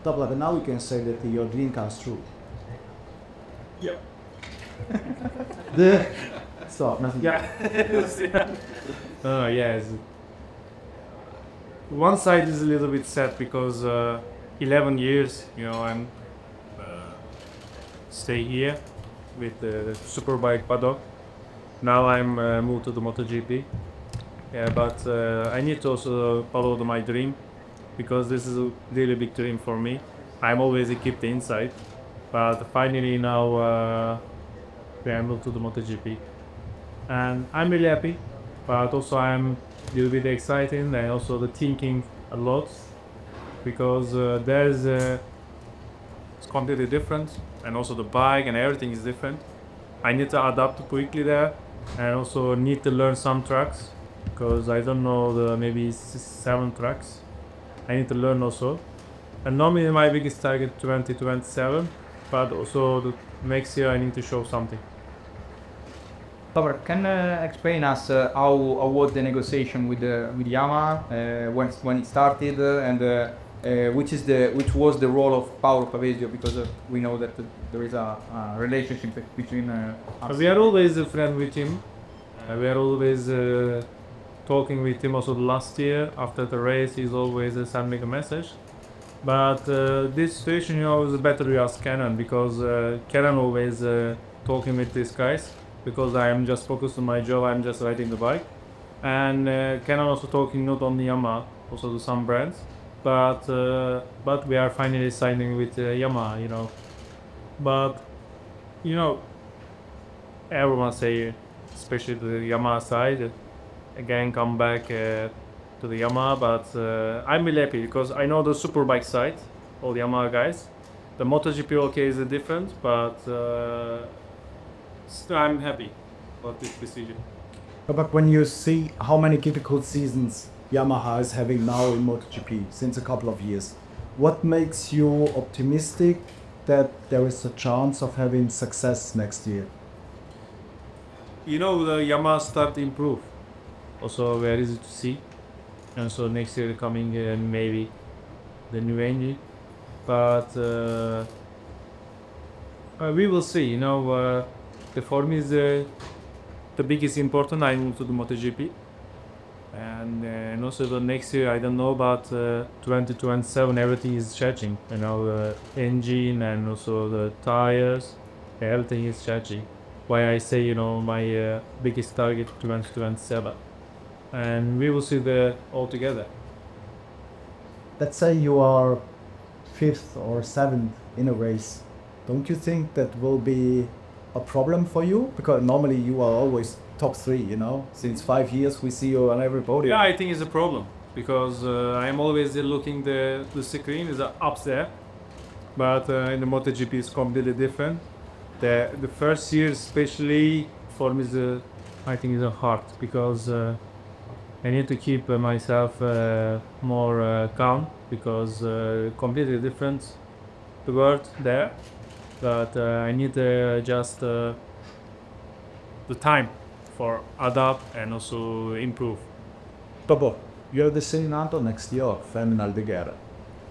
Toprak, now we can say that your dream comes true. Yep. Stop, nothing. Yeah. Yes. One side is a little bit sad because 11 years, I'm stay here with the Superbike paddock. Now I'm moved to the MotoGP. Yeah, but I need to also follow my dream because this is a really big dream for me. I'm always keep the inside, but finally now I moved to the MotoGP, and I'm really happy. But also I'm a little bit excited and also the thinking a lot because it's completely different, and also the bike and everything is different. I need to adapt quickly there, and also need to learn some tracks because I don't know the maybe 7 tracks. I need to learn also. And normally my biggest target 2027, but also the next year I need to show something. Toprak, can explain us how was the negotiation with Yamaha when it started which was the role of Paolo Pavesio, because we know that there is a relationship between us. We are always a friend with him. We are always talking with him. Also last year after the race, he's always sending a message. But this situation, is better to ask Canon because Canon always talking with these guys. Because I am just focused on my job, I'm just riding the bike. And Canon also talking not only Yamaha, also to some brands. But we are finally signing with Yamaha, But, everyone say, especially the Yamaha side, again come back to the Yamaha. But I'm really happy because I know the Superbike side, all the Yamaha guys. The MotoGP okay is different, but still I'm happy about this decision. But when you see how many difficult seasons Yamaha is having now in MotoGP since a couple of years, what makes you optimistic that there is a chance of having success next year? The Yamaha start to improve. Also very easy to see. And so next year coming maybe the new engine. But we will see, the form is the biggest important. I move to the MotoGP, and also the next year I don't know, but 2027 everything is changing. The engine and also the tires, everything is changing. Why I say my biggest target 2027, and we will see the all together. Let's say you are 5th or 7th in a race. Don't you think that will be a problem for you? Because normally you are always top 3, Since 5 years we see you on every podium. Yeah, I think it's a problem because I'm always looking the screen is up there, but in the MotoGP it's completely different. The first year especially for me is I think is hard because I need to keep myself more calm because completely different the world there. But I need just the time for adapt and also improve. Topo, you have the same number next year, Terminal de Guerra.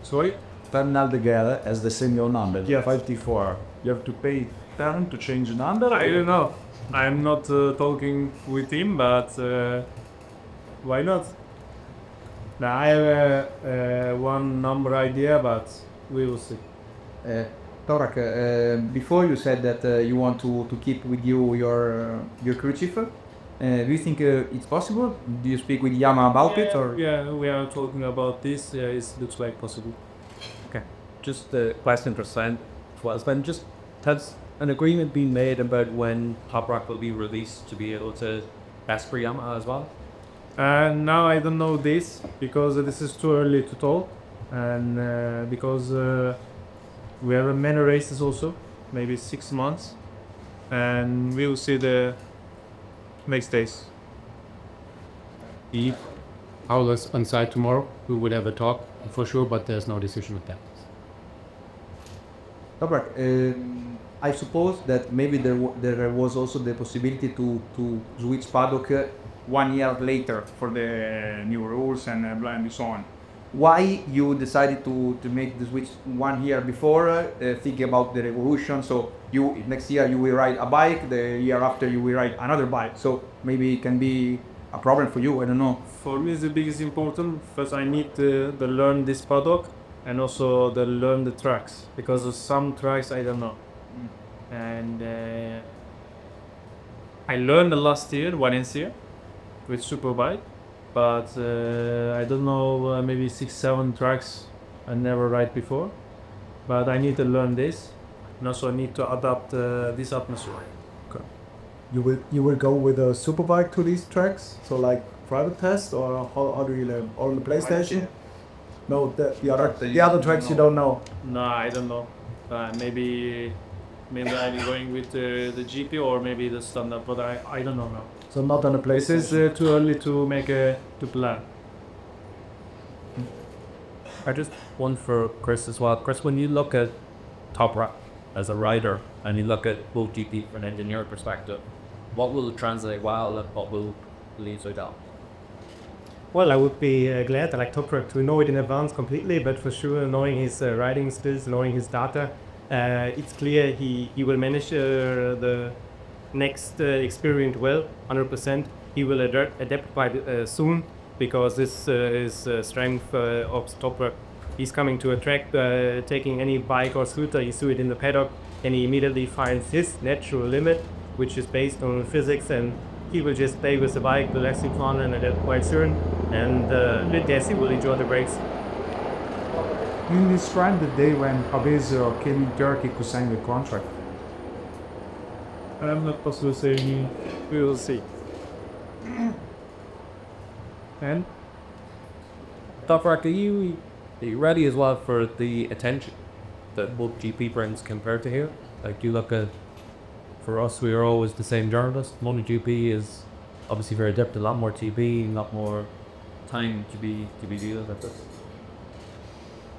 Sorry? Terminal de Guerra has the same number, Yes. 54. You have to pay 10 to change the number? I don't know. I'm not talking with him, but why not? Now I have one number idea, but we will see. Toprak, before you said that you want to keep with you your crew chief. Do you think it's possible? Do you speak with Yamaha about it? Or? Yeah, we are talking about this. Yeah, it looks like possible. Okay. Just a question for Sven. Just has an agreement been made about when Toprak will be released to be able to test for Yamaha as well? And now I don't know this because this is too early to talk, and because we have many races also, maybe 6 months, and we will see the next days. If Paolo's on site tomorrow, we would have a talk for sure, but there's no decision with that. Toprak, I suppose that maybe there was also the possibility to switch paddock 1 year later for the new rules and so on. why you decided to make the switch 1 year before, thinking about the revolution. So you next year you will ride a bike, the year after you will ride another bike. So maybe it can be a problem for you. I don't know. For me, the biggest important, first I need to learn this paddock and also learn the tracks, because of some tracks I don't know. And I learned the last year, Valencia, with Superbike, but I don't know, maybe 6, 7 tracks I never ride before. But I need to learn this, and also I need to adapt this atmosphere. You will go with a superbike to these tracks, so like private test, or how do you learn? Or on the PlayStation? No, the other tracks you don't know. No, I don't know. Maybe I'm going with the GP or maybe the standard, but I don't know now. So not on the This is PlayStation. too early to make to plan. I just one for Chris as well. Chris, when you look at Toprak as a rider and you look at MotoGP from an engineer perspective, what will translate well and what will lead so down? Well, I would be glad, like Toprak, to know it in advance completely, but for sure, knowing his riding skills, knowing his data, it's clear he will manage the next experience well, 100%. He will adapt quite soon, because this is strength of Toprak. He's coming to a track, taking any bike or scooter, he see it in the paddock, and he immediately finds his natural limit, which is based on physics, and he will just play with the bike, relaxing fun, and adapt quite soon. And yes, he will enjoy the breaks. Can you describe the day when Fabrizio came in Turkey to sign the contract? I'm not possible to say. We will see. And Toprak, are you ready as well for the attention that MotoGP brings compared to here? Like you look at, for us, we are always the same journalists. MotoGP is obviously very adept, a lot more TV, a lot more time to be dealing with this.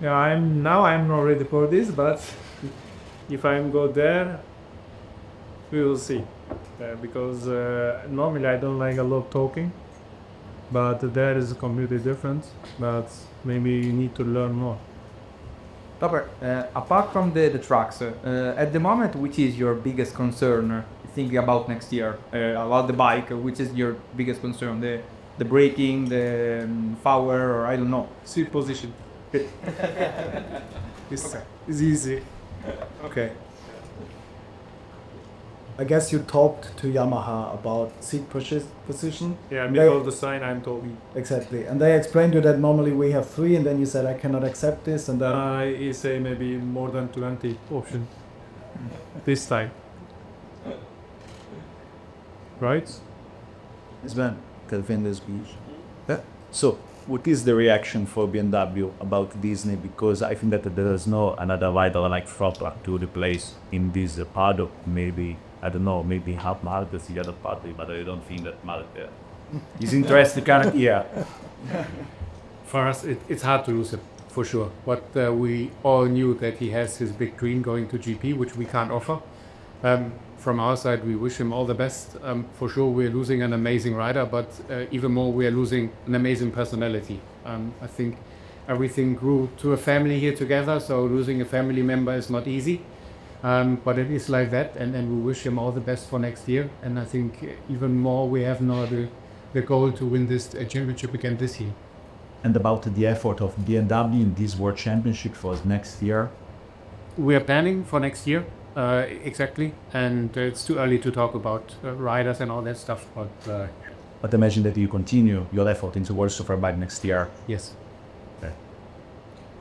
yeah, I'm not ready for this, but if I go there, we will see. Because normally I don't like a lot of talking, but there is completely different. But maybe you need to learn more. Toprak, apart from the tracks, at the moment, which is your biggest concern thinking about next year, about the bike? Which is your biggest concern? The braking, the power, or I don't know. Seat position. It's easy. Okay. I guess you talked to Yamaha about seat position. Yeah, middle of the sign I'm talking. Exactly. And they explained to you that normally we have 3, and then you said I cannot accept this, and then I say maybe more than 20 option this time. Right? Sven, can defend the speech. Yeah. So, what is the reaction for BMW about Disney? Because I think that there is no another rider like Toprak to replace in this paddock. Maybe, I don't know, maybe half Mark is the other party, but I don't think that Mark is interested kind of, yeah. For us, it's hard to lose him, for sure. But we all knew that he has his big dream going to GP, which we can't offer. From our side, we wish him all the best. For sure, we're losing an amazing rider, but even more, we are losing an amazing personality. I think everything grew to a family here together, so losing a family member is not easy. But it is like that, and we wish him all the best for next year. And I think even more, we have now the goal to win this championship again this year. And about the effort of BMW in this World Championship for next year? We are planning for next year, exactly, and it's too early to talk about riders and all that stuff, But imagine that you continue your effort into World Superbike next year. yes.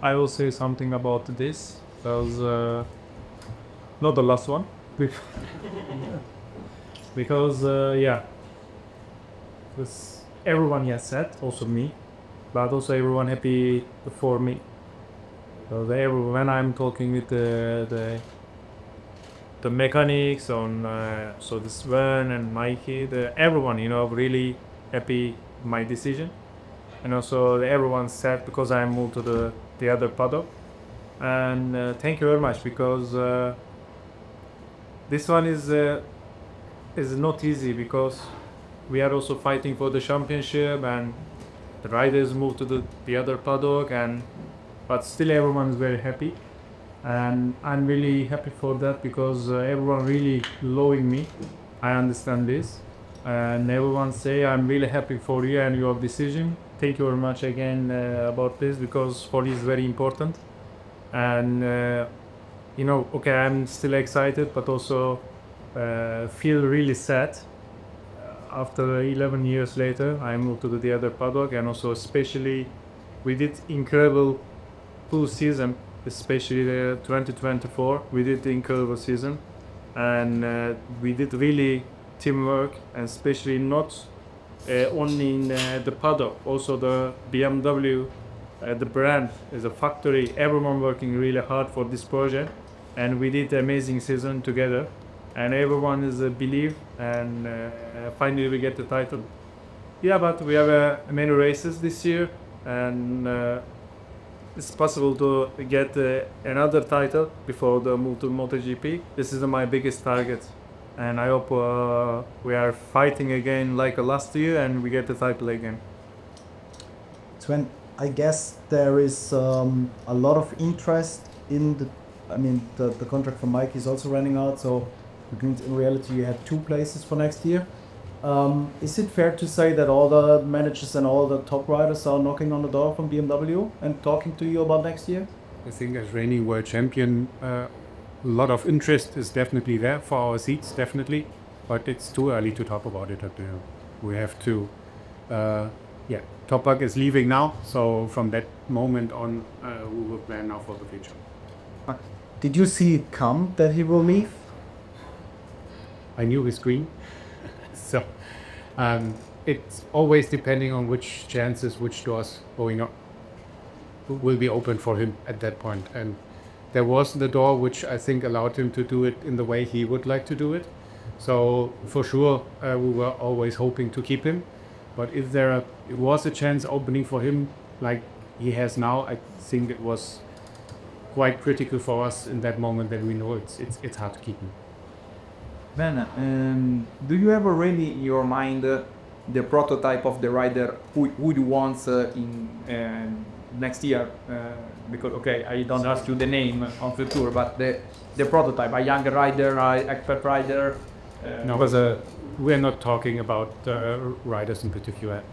I will say something about this. Because not the last one. Because yeah, because everyone has said, also me, but also everyone happy for me. So when I'm talking with the mechanics on so the Sven and Mikey, everyone really happy my decision, and also everyone sad because I moved to the other paddock. And thank you very much, because this one is not easy, because we are also fighting for the championship, and the riders moved to the other paddock, but still everyone is very happy, and I'm really happy for that because everyone really loving me. I understand this, and everyone say I'm really happy for you and your decision. Thank you very much again about this because for me it's very important, and okay, I'm still excited, but also feel really sad. After 11 years later, I moved to the other paddock, and also especially we did incredible full season, especially the 2024. We did the incredible season, and we did really teamwork, and especially not only in the paddock, also the BMW, the brand is a factory. Everyone working really hard for this project, and we did amazing season together. And everyone is a believe, and finally we get the title. Yeah, but we have many races this year, and it's possible to get another title before the move to MotoGP. This is my biggest target, and I hope we are fighting again like last year, and we get the title again. Sven, I guess there is a lot of interest in the contract for Mike is also running out, so in reality you have 2 places for next year. Is it fair to say that all the managers and all the top riders are knocking on the door from BMW and talking to you about next year? I think as reigning world champion, a lot of interest is definitely there for our seats, definitely. But it's too early to talk about it. We have to, Toprak is leaving now, so from that moment on, we will plan now for the future. Did you see it come that he will leave? I knew his screen, so it's always depending on which chances, which doors going up will be open for him at that point. And there was the door which I think allowed him to do it in the way he would like to do it. So for sure, we were always hoping to keep him. But if there was a chance opening for him like he has now, I think it was quite critical for us in that moment that we know it's hard to keep him. Ben, do you have already in your mind the prototype of the rider who you want in next year? Because I don't ask you the name of the tour, but the prototype, a younger rider, an expert rider. No, because we're not talking about riders in particular.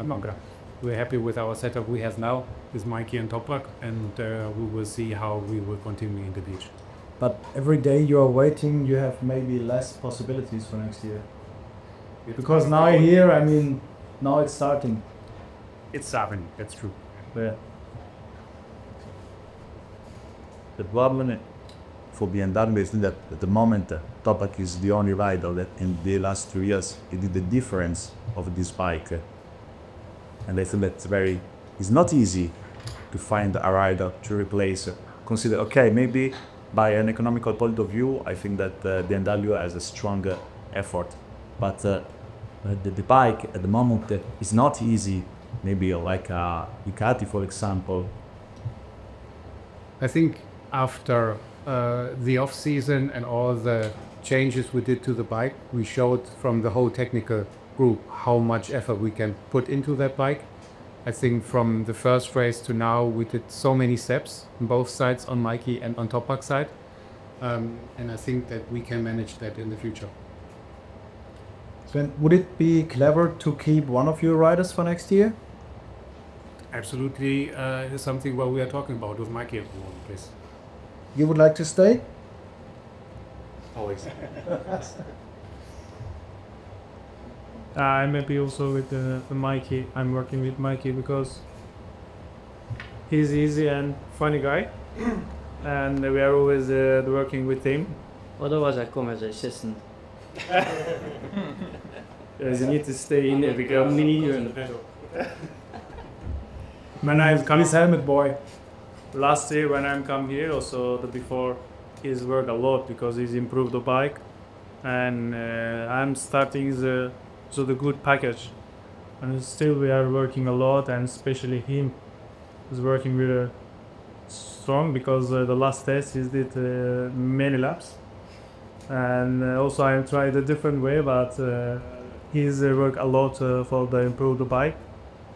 We're happy with our setup we have now with Mikey and Toprak, and we will see how we will continue in the beach. But every day you are waiting, you have maybe less possibilities for next year. Because now here, now it's starting. It's starting, that's true. Yeah. The problem for BMW is that at the moment Toprak is the only rider that in the last 3 years he did the difference of this bike. And I think that's it's not easy to find a rider to replace. Consider, maybe by an economical point of view, I think that BMW has a stronger effort. But the bike at the moment is not easy, maybe like a Ducati, for example. I think after the off-season and all the changes we did to the bike, we showed from the whole technical group how much effort we can put into that bike. I think from the first race to now, we did so many steps on both sides, on Mikey and on Toprak's side. And I think that we can manage that in the future. Sven, would it be clever to keep one of your riders for next year? Absolutely, is something what we are talking about with Mikey at the moment, please. You would like to stay? Always. I'm happy also with Mikey. I'm working with Mikey because he's easy and funny guy, and we are always working with him. Otherwise, I come as assistant. You need to stay in there because we need you in the pedal. My name is Kamis Helmet Boy. Last year when I come here, also the before, he's worked a lot because he's improved the bike, and I'm starting the good package, and still we are working a lot, and especially him is working really strong because the last test he did many laps, and also I tried a different way, but he's worked a lot for the improve the bike,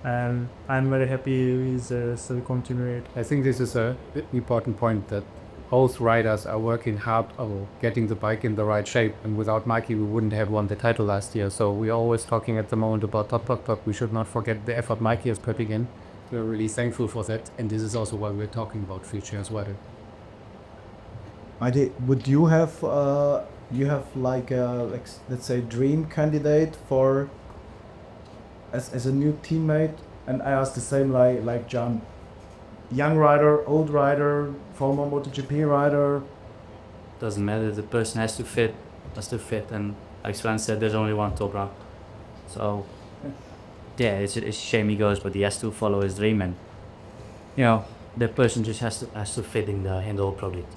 and I'm very happy with still continue it. I think this is a important point that both riders are working hard on getting the bike in the right shape, and without Mikey we wouldn't have won the title last year. So we're always talking at the moment about Toprak, but we should not forget the effort Mikey is putting in. We're really thankful for that, and this is also why we're talking about future as well. Would you have like a let's say dream candidate for as a new teammate? And I asked the same like John, young rider, old rider, former MotoGP rider. Doesn't matter. The person has to fit. And like Sven said, there's only one Toprak. So yeah, it's a shame he goes, but he has to follow his dream, and the person just has to fit in the whole project.